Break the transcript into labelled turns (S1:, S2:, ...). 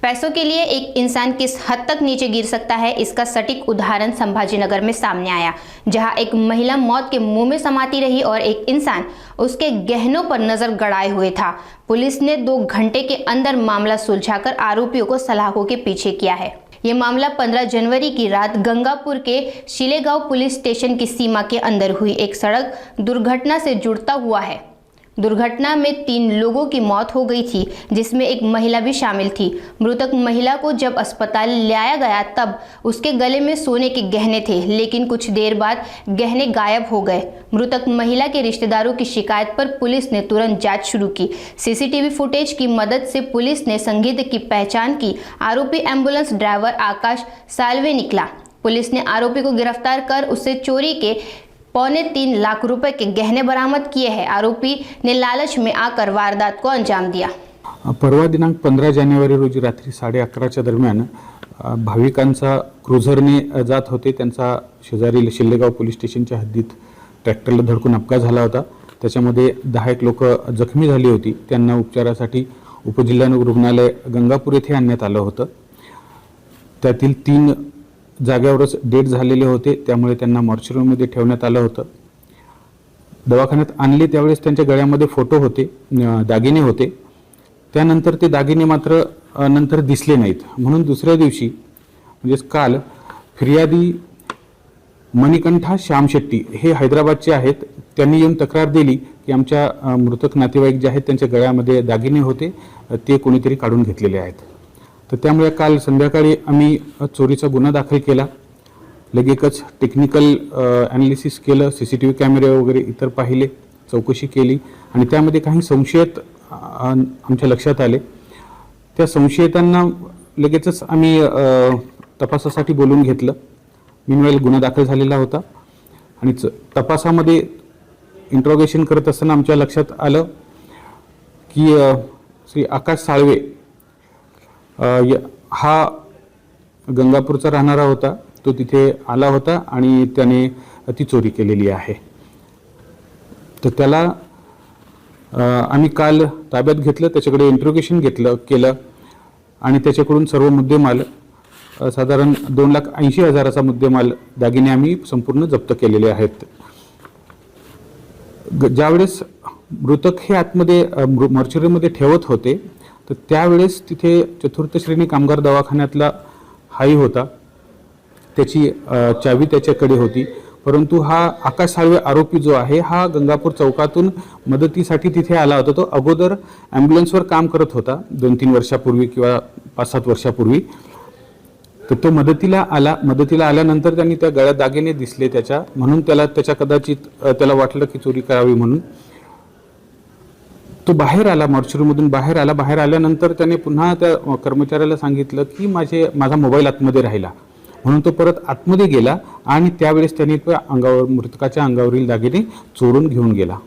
S1: पैसों के लिए एक इंसान किस हद तक नीचे गिर सकता है, इसका सटीक उदाहरण संभाजीनगर में सामने आया, जहां एक महिला मौत के मुंह में समाती रही और एक इंसान उसके गहनों पर नजर गड़ाए हुए था। पुलिस ने 2 घंटे के अंदर मामला सुलझाकर आरोपियों को सलाखों के पीछे किया है। ये मामला 15 जनवरी की रात गंगापुर के शिलेगांव पुलिस स्टेशन की सीमा के अंदर हुई एक सड़क दुर्घटना से जुड़ता हुआ है। दुर्घटना में 3 लोगों की मौत हो गई थी, जिसमें एक महिला भी शामिल थी। मृतक महिला को जब अस्पताल लाया गया तब उसके गले में सोने के गहने थे, लेकिन कुछ देर बाद गहने गायब हो गए। मृतक महिला के रिश्तेदारों की शिकायत पर पुलिस ने तुरंत जांच शुरू की। सीसीटीवी फुटेज की मदद से पुलिस ने संदिग्ध की पहचान की। आरोपी एम्बुलेंस ड्राइवर आकाश साल्वे निकला। पुलिस ने आरोपी को गिरफ्तार कर उससे चोरी के 3.25 लाख रुपए के गहने बरामद किए हैं। आरोपी ने लालच में आकर वारदात को अंजाम दिया।
S2: परवा दिनांक 15 जानेवारी रोजी रात्री 11:30च्या दरम्यान भाविकांचा क्रुझरने जात होते। त्यांचा शेजारी शिल्लेगाव पोलीस स्टेशनच्या हद्दीत ट्रॅक्टरला धडकून अपघात झाला होता। त्याच्यामध्ये 10 लोक जखमी झाली होती। त्यांना उपचारासाठी उपजिल्हा रुग्णालय गंगापूर येथे आणण्यात आलं होतं। त्यातील 3 जागेवरच डेथ झालेले होते, त्यामुळे त्यांना मॉर्चरीमध्ये ठेवण्यात आलं होतं। दवाखान्यात आणले त्यावेळेस त्यांच्या गळ्यामध्ये फोटो होते, दागिने होते। त्यानंतर ते दागिने मात्र नंतर दिसले नाहीत, म्हणून दुसऱ्या दिवशी म्हणजे काल फिर्यादी मणिकंठा श्याम शेट्टी हे हैदराबादचे आहेत। त्यांनी येऊन तक्रार दिली की आमच्या मृतक नातेवाईक जे आहेत त्यांच्या गळ्यामध्ये दागिने होते, ते कोणीतरी काढून घेतलेले आहेत। तर त्यामुळे काल संध्याकाळी आम्ही चोरीचा गुन्हा दाखल केला। लगेचच टेक्निकल ॲनालिसिस केलं, सीसीटीव्ही कॅमेरे वगैरे इतर पाहिले, चौकशी केली आणि त्यामध्ये काही संशयित आमच्या लक्षात आले। त्या संशयितांना लगेचच आम्ही तपासासाठी बोलून घेतलं। मीनवेल गुन्हा दाखल झालेला होता आणि तपासामध्ये इंट्रोगेशन करत असताना आमच्या लक्षात आलं की श्री आकाश साळवे हा गंगापूरचा राहणारा होता। तो तिथे आला होता आणि त्याने ती चोरी केलेली आहे। तर त्याला आम्ही काल ताब्यात घेतलं, त्याच्याकडे इंट्रोगेशन केलं आणि त्याच्याकडून सर्व मुद्देमाल साधारण 2,80,000चा मुद्देमाल दागिने आम्ही संपूर्ण जप्त केलेले आहेत। ज्यावेळेस मृतक हे आतमध्ये मॉर्चरीमध्ये ठेवत होते तर त्यावेळेस तिथे 4th श्रेणी कामगार दवाखान्यातला हाई होता, त्याची चावी त्याच्याकडे होती। परंतु हा आकाश साळवे आरोपी जो आहे हा गंगापूर चौकातून मदतीसाठी तिथे आला होता। तो अगोदर ॲम्ब्युलन्सवर काम करत होता 2-3 वर्षापूर्वी किंवा 5-7 वर्षापूर्वी। तर तो मदतीला आल्यानंतर त्यांनी त्या गळ्यात दागिने दिसले त्याच्या, म्हणून कदाचित त्याला वाटलं की चोरी करावी म्हणून तो बाहेर आला, मॉर्चरीमधून बाहेर आला। बाहेर आल्यानंतर त्याने पुन्हा त्या कर्मचाऱ्याला सांगितलं की माझा मोबाईल आतमध्ये राहिला, म्हणून तो परत आतमध्ये गेला आणि त्यावेळेस त्याने मृतकाच्या अंगावरील दागिने चोरून घेऊन गेला।